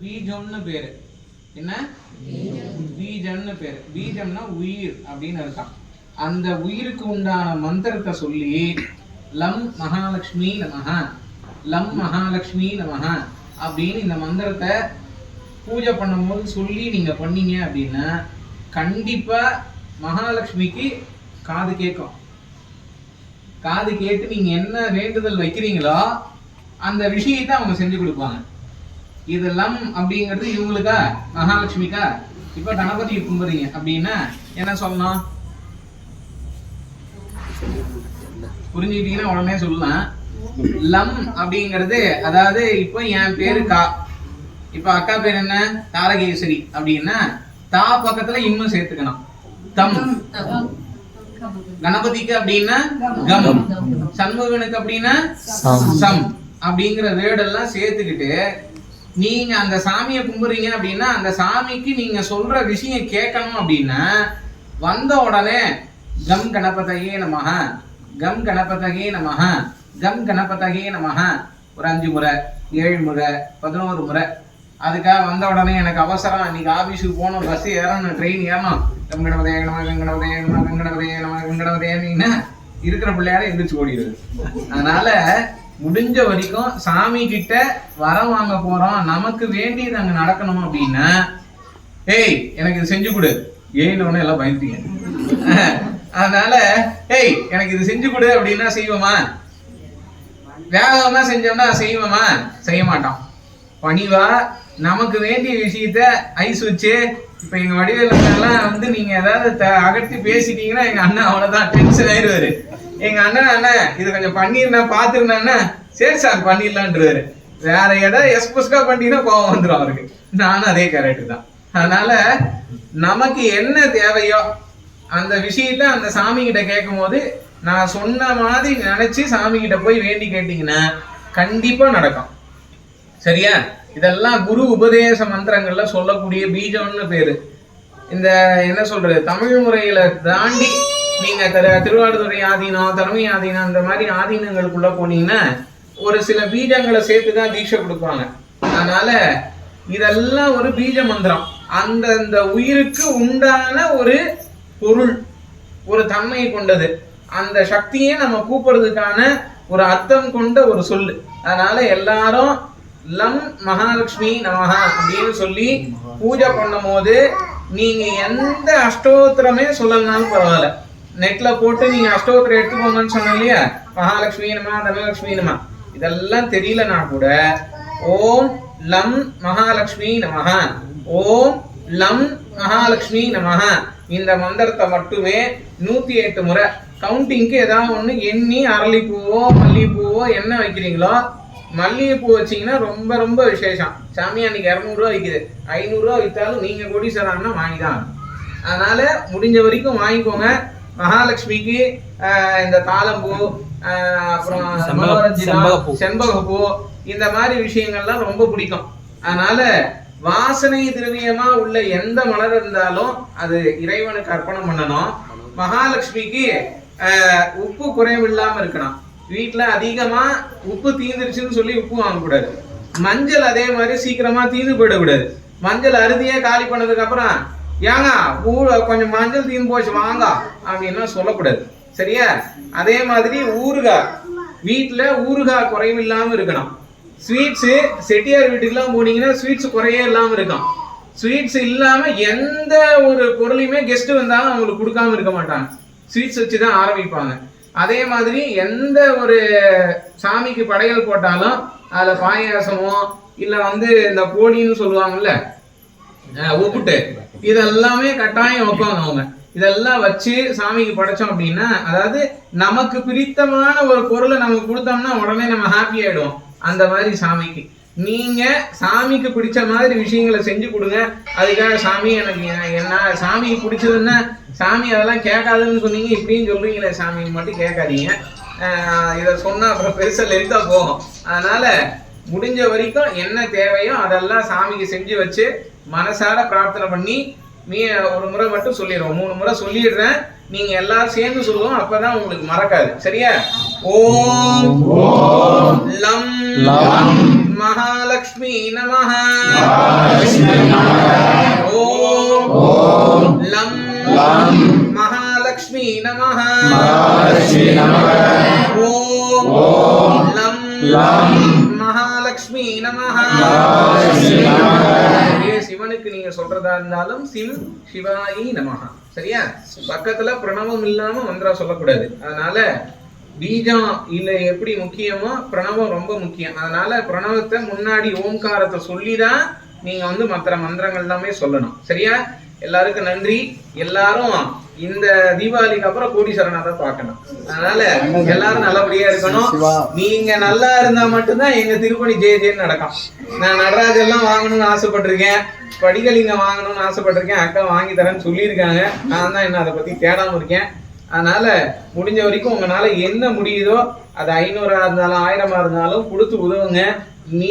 பீஜம்னு பேரு. என்ன பீஜம்னு பேரு. பீஜம்னா உயிர் அப்படின்னு அர்த்தம். அந்த உயிருக்கு உண்டான மந்திரத்தை சொல்லி லம் மகாலட்சுமி நமஹ, லம் மகாலட்சுமி நமஹ அப்படின்னு இந்த மந்திரத்தை பூஜை பண்ணும்போது சொல்லி நீங்க பண்ணீங்க அப்படின்னா கண்டிப்பா மகாலட்சுமிக்கு காது கேட்கும். காது கேட்டு நீங்க என்ன வேண்டுதல் வைக்கிறீங்களோ அந்த விஷயத்தை அவங்க செஞ்சு கொடுப்பாங்க. இது லம் அப்படிங்கிறது இவங்களுக்கா மகாலட்சுமிக்கா? இப்ப கணபதி கும்பிடுறீங்க அப்படின்னா என்ன சொல்லணும்? புரிஞ்சுக்கிட்டீங்கன்னா உடனே சொல்லலாம். லம் அப்படிங்கிறது அதாவது இப்ப என் பேரு கா, இப்ப அக்கா பேர் என்ன தாரகேஸ்வரி அப்படின்னா தா பக்கத்துல இன்னும் சேர்த்துக்கணும். தம். கணபதிக்கு அப்படின்னா கம், சண்முகனுக்கு அப்படின்னா சம் அப்படிங்கிற வேர்டெல்லாம் சேர்த்துக்கிட்டு நீங்க அந்த சாமியை கும்பிடுறீங்க அப்படின்னா அந்த சாமிக்கு நீங்க சொல்ற விஷயம் கேட்கணும் அப்படின்னா வந்த உடனே கம் கணபதையே நமஹ, கம் கணபதையே நமஹ, கம் கணபதையே நமஹ ஒரு 5 முறை 7 முறை 11 முறை. அதுக்காக வந்த உடனே எனக்கு அவசரம், இன்னைக்கு ஆபீஸுக்கு போகணும், பஸ் ஏறணும், ட்ரெயின் ஏறணும், கம் கணபதையே நமஹ, கம் கணபதையே நமஹ, கம் கணபதையே நமஹ, கம் கணபதையேன்னா இருக்கிற பிள்ளையார எந்திரிச்சு ஓடிடுது. அதனால முடிஞ்ச வரைக்கும் சாமி கிட்ட வர வாங்க போறோம், நமக்கு வேண்டியது அங்க நடக்கணும் அப்படின்னா ஏய் எனக்கு இது செஞ்சு கொடு, ஏன்னு எல்லாம் பயந்துட்டீங்க. அதனால ஏய் எனக்கு இது செஞ்சு கொடு அப்படின்னா செய்வோமா? வேகமா செஞ்சோம்னா செய்வோமா? செய்ய மாட்டோம். பணிவா நமக்கு வேண்டிய விஷயத்த ஐஸ் வச்சு, இப்ப எங்க வடிவேலாம் வந்து நீங்க ஏதாவது அகற்றி பேசிட்டீங்கன்னா எங்க அண்ணன் அவ்வளவுதான் டென்ஷன் ஆயிடுவாரு. எங்க அண்ணன் இது கொஞ்சம் பண்ணிருந்தா பாத்துருந்தா சரி சார் பண்ணிடலான்றாரு. வேற ஏதாவது எஸ்பெஸ்கா பண்ணினா கோவம் வந்துடும் அவருக்கு. நானும் அதே கேரக்டர் தான். அதனால நமக்கு என்ன தேவையோ அந்த விஷயத்த அந்த சாமி கிட்ட கேட்கும் போது நான் சொன்ன மாதிரி நினைச்சு சாமி கிட்ட போய் வேண்டி கேட்டீங்கன்னா கண்டிப்பா நடக்கும். சரியா? இதெல்லாம் குரு உபதேச மந்திரங்கள்ல சொல்லக்கூடிய பீஜம்னு பேரு. இந்த என்ன சொல்றது தமிழ் முறையில தாண்டி நீங்க திருவாடுதுறை ஆதீனம், தலைமை ஆதீனம், இந்த மாதிரி ஆதீனங்களுக்குள்ள போனீங்கன்னா ஒரு சில பீஜங்களை சேர்த்துதான் தீட்சை கொடுப்பாங்க. அதனால இதெல்லாம் ஒரு பீஜ மந்திரம். அந்த உயிருக்கு உண்டான ஒரு பொருள், ஒரு தன்மை கொண்டது. அந்த சக்தியை நம்ம கூப்பிடுறதுக்கான ஒரு அர்த்தம் கொண்ட ஒரு சொல்லு. அதனால எல்லாரும் லம் மகாலட்சுமி நமஹ அப்படின்னு சொல்லி பூஜை பண்ணும் போது நீங்க எந்த அஷ்டோத்திரமே சொல்லலனாலும் பரவாயில்ல, நெட்ல போட்டு நீங்க அஷ்டோத்திரம் எடுத்துக்கோங்கன்னு சொன்ன இல்லையா, மகாலட்சுமி நமஹ, தனலட்சுமி நமஹ, இதெல்லாம் தெரியலனா கூட ஓம் லம் மகாலட்சுமி நமஹ, ஓம் லம் மகாலட்சுமி நமஹ இந்த மந்திரத்தை மட்டுமே 108 முறை கவுண்டிங்க்கு ஏதாவது ஒண்ணு எண்ணி அரளிப்பூவோ மல்லிகைப்பூவோ என்ன வைக்கிறீங்களோ, மல்லிகைப்பூ வச்சீங்கன்னா ரொம்ப ரொம்ப விசேஷம். சாமி அன்னைக்கு 200 ரூபா விற்குது, 500 ரூபா விற்றாலும் நீங்க கோடீஸ்வரன்னா வாங்கிதான். அதனால முடிஞ்ச வரைக்கும் வாங்கிக்கோங்க. மகாலட்சுமிக்கு இந்த தாளம்பூ, அப்புறம் செண்பகப்பூ, இந்த மாதிரி விஷயங்கள்லாம் ரொம்ப பிடிக்கும். அதனால வாசனை திரவியமா உள்ள எந்த மலர் இருந்தாலும் அது இறைவனுக்கு அர்ப்பணம் பண்ணணும். மகாலட்சுமிக்கு உப்பு குறைவில்லாம இருக்கணும். வீட்டுல அதிகமா உப்பு தீந்துருச்சுன்னு சொல்லி உப்பு வாங்கக்கூடாது. மஞ்சள் அதே மாதிரி சீக்கிரமா தீந்து போயிடக்கூடாது. மஞ்சள் அறுதியே காலி பண்ணதுக்கு அப்புறம் ஏங்க கொஞ்சம் மஞ்சள் தீந்து போச்சு வாங்க அப்படின்னா சொல்லக்கூடாது. சரியா? அதே மாதிரி ஊறுகாய், வீட்டுல ஊறுகாய் குறைவில்லாம இருக்கணும். ஸ்வீட்ஸு செட்டியார் வீட்டுக்கெல்லாம் போனீங்கன்னா ஸ்வீட்ஸ் குறையே இல்லாம இருக்கும். ஸ்வீட்ஸ் இல்லாம எந்த ஒரு பொருளையுமே கெஸ்ட் வந்தாலும் அவங்களுக்கு கொடுக்காம இருக்க மாட்டாங்க. ஸ்வீட்ஸ் வச்சுதான் ஆரம்பிப்பாங்க. அதே மாதிரி எந்த ஒரு சாமிக்கு படையல் போட்டாலும் அதுல பாயாசமோ இல்ல வந்து இந்த போடின்னு சொல்லுவாங்கல்ல உப்புட்டு, இதெல்லாமே கட்டாயம் வைப்பாங்க அவங்க. இதெல்லாம் வச்சு சாமிக்கு படைச்சோம் அப்படின்னா, அதாவது நமக்கு பிடித்தமான ஒரு பொருளை நமக்கு கொடுத்தோம்னா உடனே நம்ம ஹாப்பி ஆயிடுவோம். அந்த மாதிரி சாமிக்கு நீங்க சாமிக்கு பிடிச்ச மாதிரி விஷயங்களை செஞ்சு கொடுங்க. அதுக்காக சாமி எனக்கு என்ன சாமிக்கு பிடிச்சதுன்னா சாமி அதெல்லாம் கேட்காதுன்னு சொன்னீங்க இப்படின்னு சொல்றீங்களே, சாமி மட்டும் கேட்காதீங்க. இதை சொன்னா அப்புறம் பெருசா லென்த்தா போகும். அதனால முடிஞ்ச வரைக்கும் என்ன தேவையோ அதெல்லாம் சாமிக்கு செஞ்சு வச்சு மனசார பிரார்த்தனை பண்ணி ஒரு முறை மட்டும் சொல்லிடுவோம். 3 முறை சொல்லிடுறேன், நீங்க எல்லாரும் சேர்ந்து சொல்லுவோம், அப்பதான் உங்களுக்கு மறக்காது. சரியா? ஓம் லம் மகாலட்சுமி நமஹ. ஓம் லம் மகாலட்சுமி நமஹ. ஓம் லம் மகாலட்சுமி நமஹ. சிவனுக்கு நீங்க சொல்றதா இருந்தாலும் சிம் சிவாயி நமஹ. சரியா? பக்கத்துல பிரணவம் இல்லாம மந்திரம் சொல்லக்கூடாது. அதனால பீஜம் இல்ல எப்படி முக்கியமோ பிரணவம் ரொம்ப முக்கியம். அதனால பிரணவத்தை முன்னாடி ஓம்காரத்தை சொல்லிதான் நீங்க மற்ற மந்திரங்கள் எல்லாமே சொல்லணும். சரியா? எல்லாருக்கும் நன்றி. எல்லாரும் இந்த தீபாவளிக்கு அப்புறம் கோடீஸ்வரனை பார்க்கணும். அதனால எல்லாரும் நல்லபடியா இருக்கணும். நீங்க நல்லா இருந்தா மட்டும்தான் எங்க திருப்பணி ஜெயன்னு நடக்கும். நான் நடராஜெல்லாம் வாங்கணும்னு ஆசைப்பட்டிருக்கேன், படிகலிங்கம் வாங்கணும்னு ஆசைப்பட்டிருக்கேன். அக்கா வாங்கி தரேன்னு சொல்லியிருக்காங்க. நான் தான் என்ன அதை பத்தி தேடாம இருக்கேன். அதனால முடிஞ்ச வரைக்கும் உங்களால என்ன முடியுதோ அது 500 இருந்தாலும் 1000 இருந்தாலும் கொடுத்து உதவுங்க. நீ